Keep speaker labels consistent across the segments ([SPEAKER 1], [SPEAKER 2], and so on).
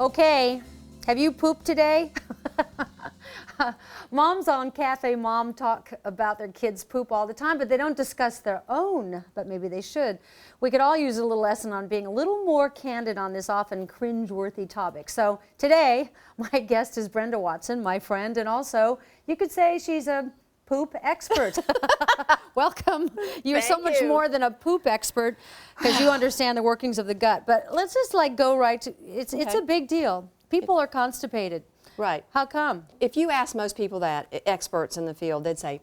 [SPEAKER 1] Okay, have you pooped today? Moms on CafeMom talk about their kids' poop all the time, but they don't discuss their own, but maybe they should. We could all use a little lesson on being a little more candid on this often cringe-worthy topic. So today, my guest is Brenda Watson, my friend, and also you could say she's a poop expert. Welcome. You're so much more than a poop expert because you understand the workings of the gut. But let's just go right to it's a big deal. People are constipated.
[SPEAKER 2] Right.
[SPEAKER 1] How come?
[SPEAKER 2] If you ask most people that, experts in the field, they'd say,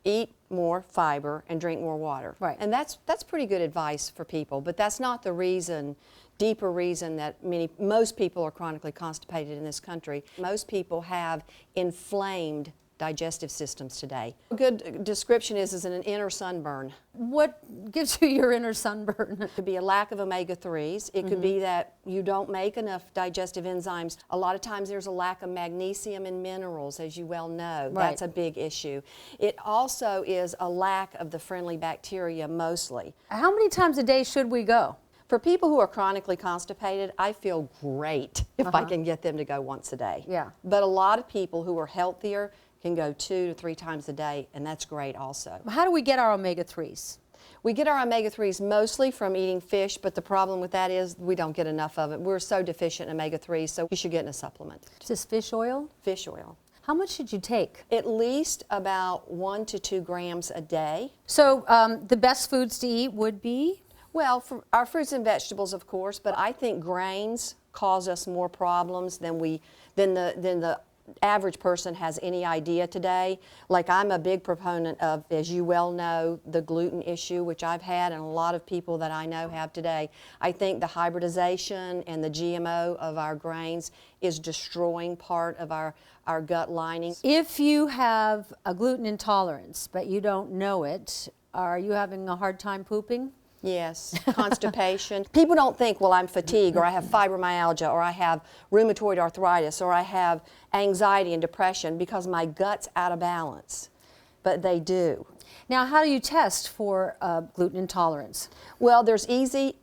[SPEAKER 2] eat more fiber and drink more water.
[SPEAKER 1] Right.
[SPEAKER 2] And that's pretty good advice for people, but that's not the reason, deeper reason that most people are chronically constipated in this country. Most people have inflamed digestive systems today. A good description is an inner sunburn.
[SPEAKER 1] What gives you your inner sunburn?
[SPEAKER 2] It could be a lack of omega-3s. It could be that you don't make enough digestive enzymes. A lot of times there's a lack of magnesium and minerals, as you well know.
[SPEAKER 1] Right.
[SPEAKER 2] That's a big issue. It also is a lack of the friendly bacteria mostly.
[SPEAKER 1] How many times a day should we go?
[SPEAKER 2] For people who are chronically constipated, I feel great if I can get them to go once a day.
[SPEAKER 1] Yeah.
[SPEAKER 2] But a lot of people who are healthier can go 2 to 3 times a day, and that's great also.
[SPEAKER 1] How do we get our omega-3s?
[SPEAKER 2] We get our omega-3s mostly from eating fish, but the problem with that is we don't get enough of it. We're so deficient in omega-3s, so you should get in a supplement.
[SPEAKER 1] Is this fish oil?
[SPEAKER 2] Fish oil.
[SPEAKER 1] How much should you take?
[SPEAKER 2] At least about 1 to 2 grams a day.
[SPEAKER 1] So the best foods to eat would be?
[SPEAKER 2] Well, for our fruits and vegetables, of course, but I think grains cause us more problems than the average person has any idea today. Like, I'm a big proponent of, as you well know, the gluten issue, which I've had and a lot of people that I know have today. I think the hybridization and the GMO of our grains is destroying part of our gut lining.
[SPEAKER 1] If you have a gluten intolerance, but you don't know it, are you having a hard time pooping?
[SPEAKER 2] Yes, constipation. People don't think, well, I'm fatigued, or I have fibromyalgia, or I have rheumatoid arthritis, or I have anxiety and depression because my gut's out of balance. But they do.
[SPEAKER 1] Now, how do you test for gluten intolerance?
[SPEAKER 2] Well, there's easy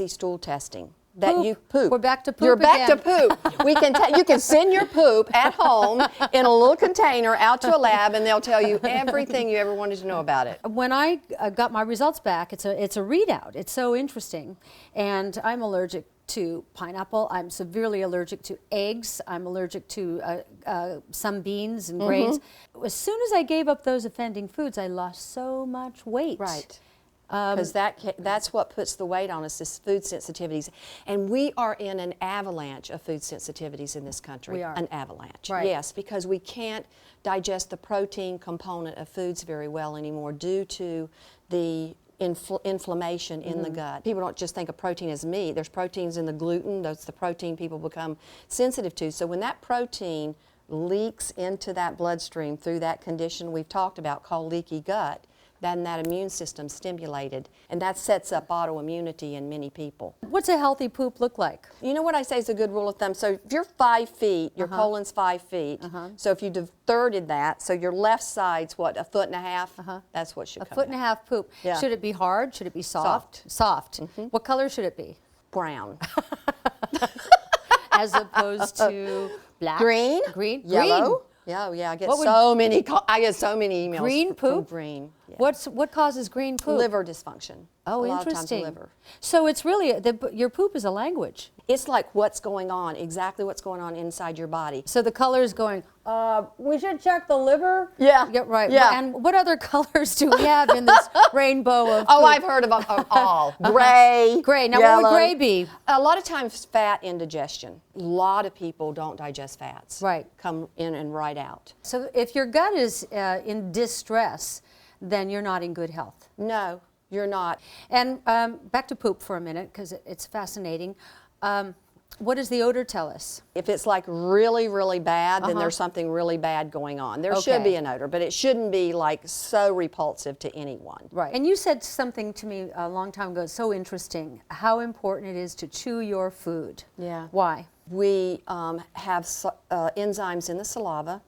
[SPEAKER 2] stool testing. That you poop.
[SPEAKER 1] We're back to poop.
[SPEAKER 2] You're back
[SPEAKER 1] again.
[SPEAKER 2] to poop. You can send your poop at home in a little container out to a lab, and they'll tell you everything you ever wanted to know about it.
[SPEAKER 1] When I got my results back, it's a readout. It's so interesting, and I'm allergic to pineapple. I'm severely allergic to eggs. I'm allergic to some beans and grains. As soon as I gave up those offending foods, I lost so much weight.
[SPEAKER 2] Right. Because that's what puts the weight on us, is food sensitivities. And we are in an avalanche of food sensitivities in this country.
[SPEAKER 1] We are.
[SPEAKER 2] An avalanche.
[SPEAKER 1] Right.
[SPEAKER 2] Yes, because we can't digest the protein component of foods very well anymore due to the inflammation in the gut. People don't just think of protein as meat. There's proteins in the gluten. That's the protein people become sensitive to. So when that protein leaks into that bloodstream through that condition we've talked about called leaky gut, then that immune system stimulated, and that sets up autoimmunity in many people.
[SPEAKER 1] What's a healthy poop look like?
[SPEAKER 2] You know what I say is a good rule of thumb? So if you're 5 feet, your colon's 5 feet. So if you thirded that, so your left side's what, 1.5 feet? That's what should come out.
[SPEAKER 1] 1.5 feet poop.
[SPEAKER 2] Yeah.
[SPEAKER 1] Should it be hard? Should it be soft? Soft. What color should it be?
[SPEAKER 2] Brown.
[SPEAKER 1] As opposed to black?
[SPEAKER 2] Green.
[SPEAKER 1] Green?
[SPEAKER 2] Yellow. Yeah, I get so many emails.
[SPEAKER 1] Green poop?
[SPEAKER 2] From green. Yeah.
[SPEAKER 1] What causes green poop?
[SPEAKER 2] Liver dysfunction.
[SPEAKER 1] Oh,
[SPEAKER 2] a lot
[SPEAKER 1] interesting.
[SPEAKER 2] of times liver.
[SPEAKER 1] So it's really, your poop is a language.
[SPEAKER 2] It's like what's going on, exactly what's going on inside your body.
[SPEAKER 1] So the color is going, we should check the liver?
[SPEAKER 2] Yeah.
[SPEAKER 1] Right.
[SPEAKER 2] Yeah.
[SPEAKER 1] And what other colors do we have in this rainbow of
[SPEAKER 2] Oh,
[SPEAKER 1] poop?
[SPEAKER 2] I've heard of all. Gray.
[SPEAKER 1] Gray. Now,
[SPEAKER 2] yellow.
[SPEAKER 1] what would gray be?
[SPEAKER 2] A lot of times fat indigestion. A lot of people don't digest fats.
[SPEAKER 1] Right.
[SPEAKER 2] Come in and right out.
[SPEAKER 1] So if your gut is in distress, then you're not in good health.
[SPEAKER 2] No, you're not.
[SPEAKER 1] And back to poop for a minute, because it's fascinating. What does the odor tell us?
[SPEAKER 2] If it's like really, really bad, then there's something really bad going on. There should be an odor, but it shouldn't be like so repulsive to anyone.
[SPEAKER 1] Right. And you said something to me a long time ago, so interesting, how important it is to chew your food.
[SPEAKER 2] Yeah.
[SPEAKER 1] Why?
[SPEAKER 2] We have enzymes in the saliva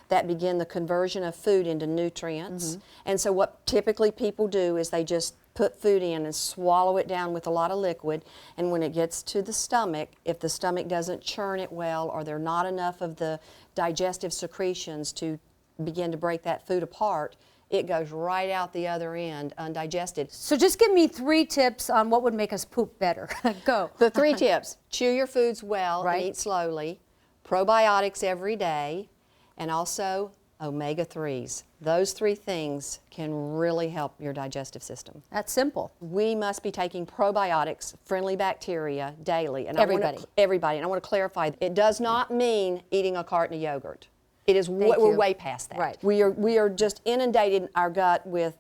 [SPEAKER 2] that begin the conversion of food into nutrients. And so what typically people do is they just put food in and swallow it down with a lot of liquid, and when it gets to the stomach, if the stomach doesn't churn it well or there are not enough of the digestive secretions to begin to break that food apart, it goes right out the other end undigested.
[SPEAKER 1] So just give me 3 tips on what would make us poop better. Go.
[SPEAKER 2] The 3 tips: chew your foods well
[SPEAKER 1] Right.
[SPEAKER 2] and eat slowly, probiotics every day, and also omega-3s. Those 3 things can really help your digestive system.
[SPEAKER 1] That's simple.
[SPEAKER 2] We must be taking probiotics, friendly bacteria, daily. And
[SPEAKER 1] Everybody.
[SPEAKER 2] Everybody. And I want to clarify, it does not mean eating a carton of yogurt. It is,
[SPEAKER 1] Thank
[SPEAKER 2] we're
[SPEAKER 1] you.
[SPEAKER 2] way past that.
[SPEAKER 1] Right.
[SPEAKER 2] We are just inundating our gut with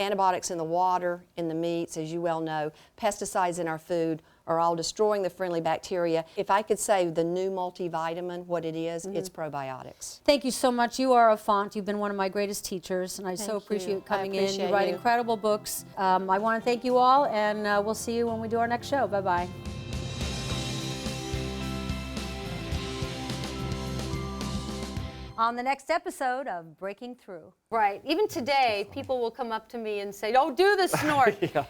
[SPEAKER 2] antibiotics in the water, in the meats, as you well know. Pesticides in our food are all destroying the friendly bacteria. If I could say the new multivitamin, what it is, it's probiotics.
[SPEAKER 1] Thank you so much. You are a font. You've been one of my greatest teachers, and I so
[SPEAKER 2] Thank
[SPEAKER 1] appreciate
[SPEAKER 2] you.
[SPEAKER 1] you coming in.
[SPEAKER 2] appreciate
[SPEAKER 1] You write
[SPEAKER 2] you.
[SPEAKER 1] incredible books. I want to thank you all, and we'll see you when we do our next show. Bye-bye. On the next episode of Breaking Through. Right. Even today, people will come up to me and say, "Oh, do the snort."
[SPEAKER 3] Yeah.